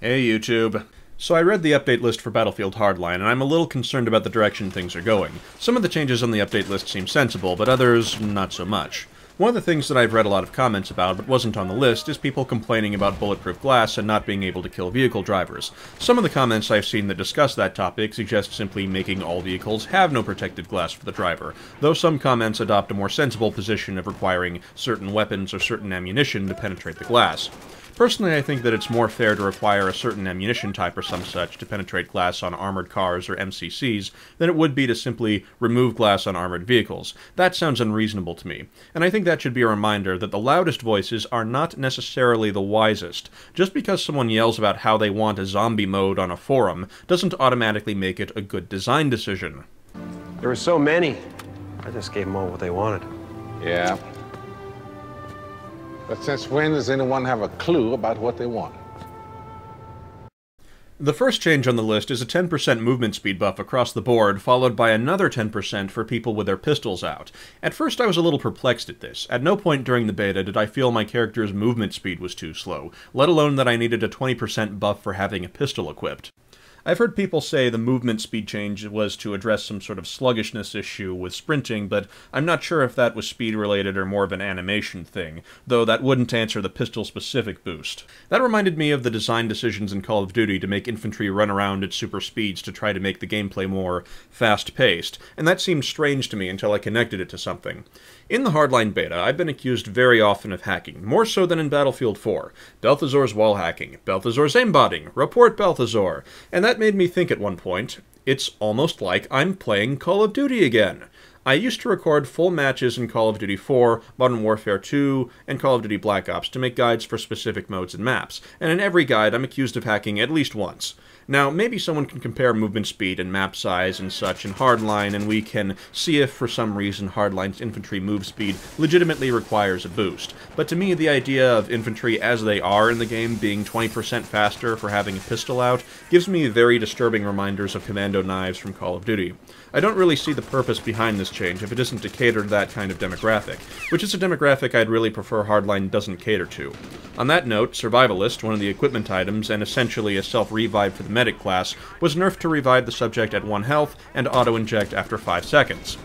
Hey YouTube. So I read the update list for Battlefield Hardline, and I'm a little concerned about the direction things are going. Some of the changes on the update list seem sensible, but others not so much. One of the things that I've read a lot of comments about, but wasn't on the list, is people complaining about bulletproof glass and not being able to kill vehicle drivers. Some of the comments I've seen that discuss that topic suggest simply making all vehicles have no protective glass for the driver, though some comments adopt a more sensible position of requiring certain weapons or certain ammunition to penetrate the glass. Personally, I think that it's more fair to require a certain ammunition type or some such to penetrate glass on armored cars or MCCs than it would be to simply remove glass on armored vehicles. That sounds unreasonable to me, and I think that should be a reminder that the loudest voices are not necessarily the wisest. Just because someone yells about how they want a zombie mode on a forum doesn't automatically make it a good design decision. There were so many. I just gave them all what they wanted. Yeah. But since when does anyone have a clue about what they want? The first change on the list is a 10% movement speed buff across the board, followed by another 10% for people with their pistols out. At first I was a little perplexed at this. At no point during the beta did I feel my character's movement speed was too slow, let alone that I needed a 20% buff for having a pistol equipped. I've heard people say the movement speed change was to address some sort of sluggishness issue with sprinting, but I'm not sure if that was speed-related or more of an animation thing, though that wouldn't answer the pistol-specific boost. That reminded me of the design decisions in Call of Duty to make infantry run around at super speeds to try to make the gameplay more fast-paced, and that seemed strange to me until I connected it to something. In the Hardline beta, I've been accused very often of hacking, more so than in Battlefield 4. Balthazar's wall hacking, Balthazar's aimbotting, report Balthazar, and that made me think at one point, it's almost like I'm playing Call of Duty again. I used to record full matches in Call of Duty 4, Modern Warfare 2, and Call of Duty Black Ops to make guides for specific modes and maps, and in every guide I'm accused of hacking at least once. Now, maybe someone can compare movement speed and map size and such in Hardline, and we can see if for some reason Hardline's infantry move speed legitimately requires a boost. But to me, the idea of infantry as they are in the game being 20% faster for having a pistol out gives me very disturbing reminders of commando knives from Call of Duty. I don't really see the purpose behind this change if it isn't to cater to that kind of demographic, which is a demographic I'd really prefer Hardline doesn't cater to. On that note, Survivalist, one of the equipment items and essentially a self-revive for the medic class, was nerfed to revive the subject at 1 health and auto-inject after 5 seconds.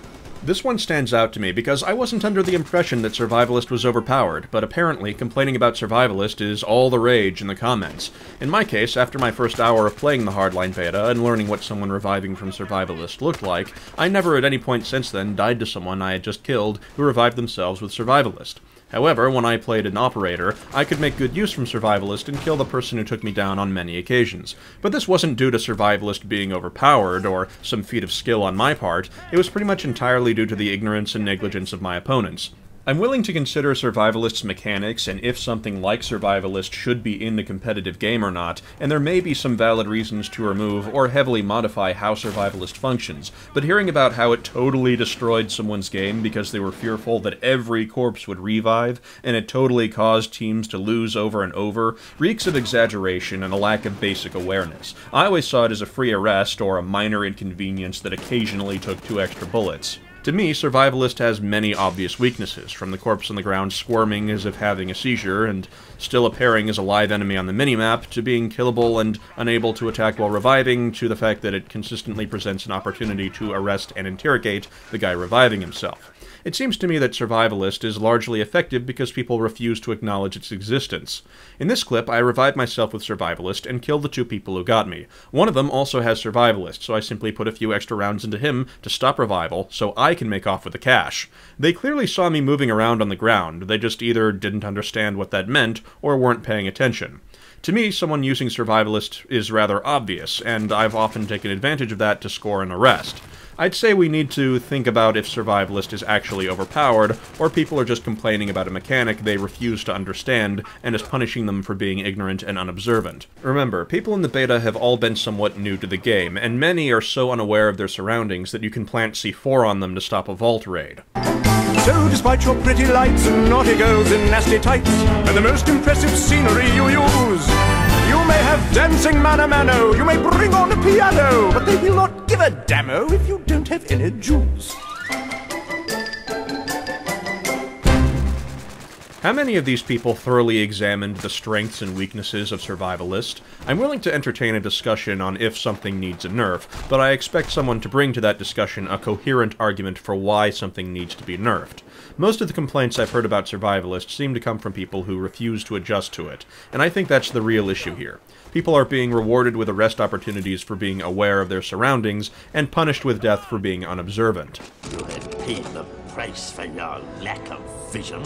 This one stands out to me because I wasn't under the impression that Survivalist was overpowered, but apparently complaining about Survivalist is all the rage in the comments. In my case, after my first hour of playing the Hardline beta and learning what someone reviving from Survivalist looked like, I never at any point since then died to someone I had just killed who revived themselves with Survivalist. However, when I played an operator, I could make good use from Survivalist and kill the person who took me down on many occasions. But this wasn't due to Survivalist being overpowered, or some feat of skill on my part. It was pretty much entirely due to the ignorance and negligence of my opponents. I'm willing to consider Survivalist's mechanics and if something like Survivalist should be in the competitive game or not, and there may be some valid reasons to remove or heavily modify how Survivalist functions, but hearing about how it totally destroyed someone's game because they were fearful that every corpse would revive, and it totally caused teams to lose over and over, reeks of exaggeration and a lack of basic awareness. I always saw it as a free arrest or a minor inconvenience that occasionally took 2 extra bullets. To me, Survivalist has many obvious weaknesses, from the corpse on the ground squirming as if having a seizure and still appearing as a live enemy on the minimap, to being killable and unable to attack while reviving, to the fact that it consistently presents an opportunity to arrest and interrogate the guy reviving himself. It seems to me that Survivalist is largely effective because people refuse to acknowledge its existence. In this clip, I revived myself with Survivalist and killed the 2 people who got me. One of them also has Survivalist, so I simply put a few extra rounds into him to stop revival, so I can make off with the cash. They clearly saw me moving around on the ground, they just either didn't understand what that meant, or weren't paying attention. To me, someone using Survivalist is rather obvious, and I've often taken advantage of that to score an arrest. I'd say we need to think about if Survivalist is actually overpowered, or people are just complaining about a mechanic they refuse to understand, and is punishing them for being ignorant and unobservant. Remember, people in the beta have all been somewhat new to the game, and many are so unaware of their surroundings that you can plant C4 on them to stop a vault raid. So despite your pretty lights and naughty girls in nasty tights, and the most impressive scenery you use, you may have dancing mano mano, you may bring on a piano, but they will not give a dammo if you don't have any juice. How many of these people thoroughly examined the strengths and weaknesses of Survivalist? I'm willing to entertain a discussion on if something needs a nerf, but I expect someone to bring to that discussion a coherent argument for why something needs to be nerfed. Most of the complaints I've heard about Survivalist seem to come from people who refuse to adjust to it, and I think that's the real issue here. People are being rewarded with arrest opportunities for being aware of their surroundings, and punished with death for being unobservant. You have paid the price for your lack of vision.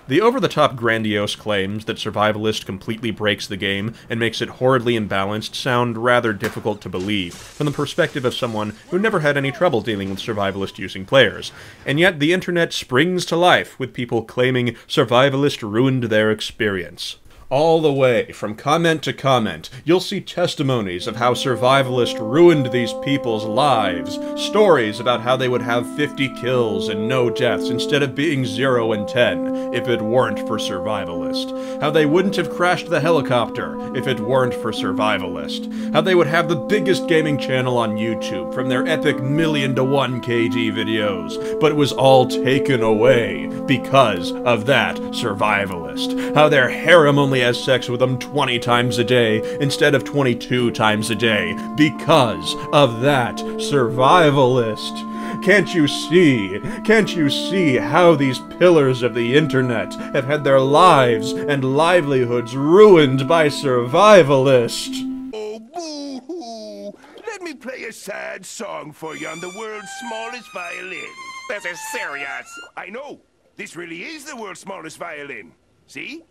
The over-the-top grandiose claims that Survivalist completely breaks the game and makes it horridly imbalanced sound rather difficult to believe, from the perspective of someone who never had any trouble dealing with Survivalist-using players. And yet the internet springs to life with people claiming Survivalist ruined their experience. All the way, from comment to comment, you'll see testimonies of how Survivalist ruined these people's lives, stories about how they would have 50 kills and no deaths instead of being 0 and 10 if it weren't for Survivalist, how they wouldn't have crashed the helicopter if it weren't for Survivalist, how they would have the biggest gaming channel on YouTube from their epic 1,000,000-to-1 KD videos, but it was all taken away because of that Survivalist, how their harem only has sex with them 20 times a day instead of 22 times a day because of that Survivalist. Can't you see how these pillars of the internet have had their lives and livelihoods ruined by Survivalist? Oh, boo-hoo! Let me play a sad song for you on the world's smallest violin. This is serious. I know. This really is the world's smallest violin. See?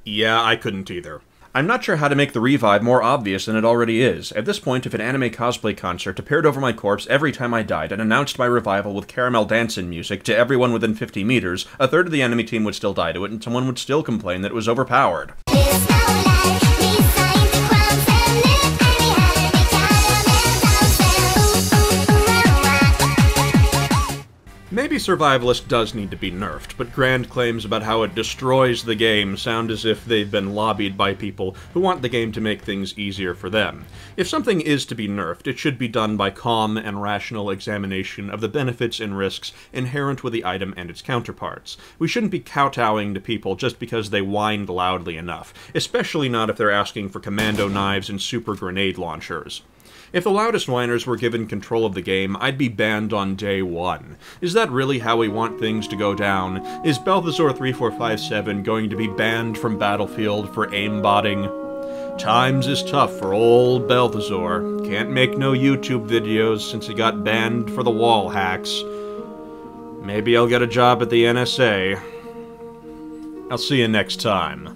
Yeah, I couldn't either. I'm not sure how to make the revive more obvious than it already is. At this point, if an anime cosplay concert appeared over my corpse every time I died and announced my revival with caramel dancing music to everyone within 50 meters, a third of the enemy team would still die to it and someone would still complain that it was overpowered. Maybe Survivalist does need to be nerfed, but grand claims about how it destroys the game sound as if they've been lobbied by people who want the game to make things easier for them. If something is to be nerfed, it should be done by calm and rational examination of the benefits and risks inherent with the item and its counterparts. We shouldn't be kowtowing to people just because they whined loudly enough, especially not if they're asking for commando knives and super grenade launchers. If the loudest whiners were given control of the game, I'd be banned on day one. Is that really how we want things to go down? Is Balthazar3457 going to be banned from Battlefield for aimbotting? Times is tough for old Balthazar. Can't make no YouTube videos since he got banned for the wall hacks. Maybe I'll get a job at the NSA. I'll see you next time.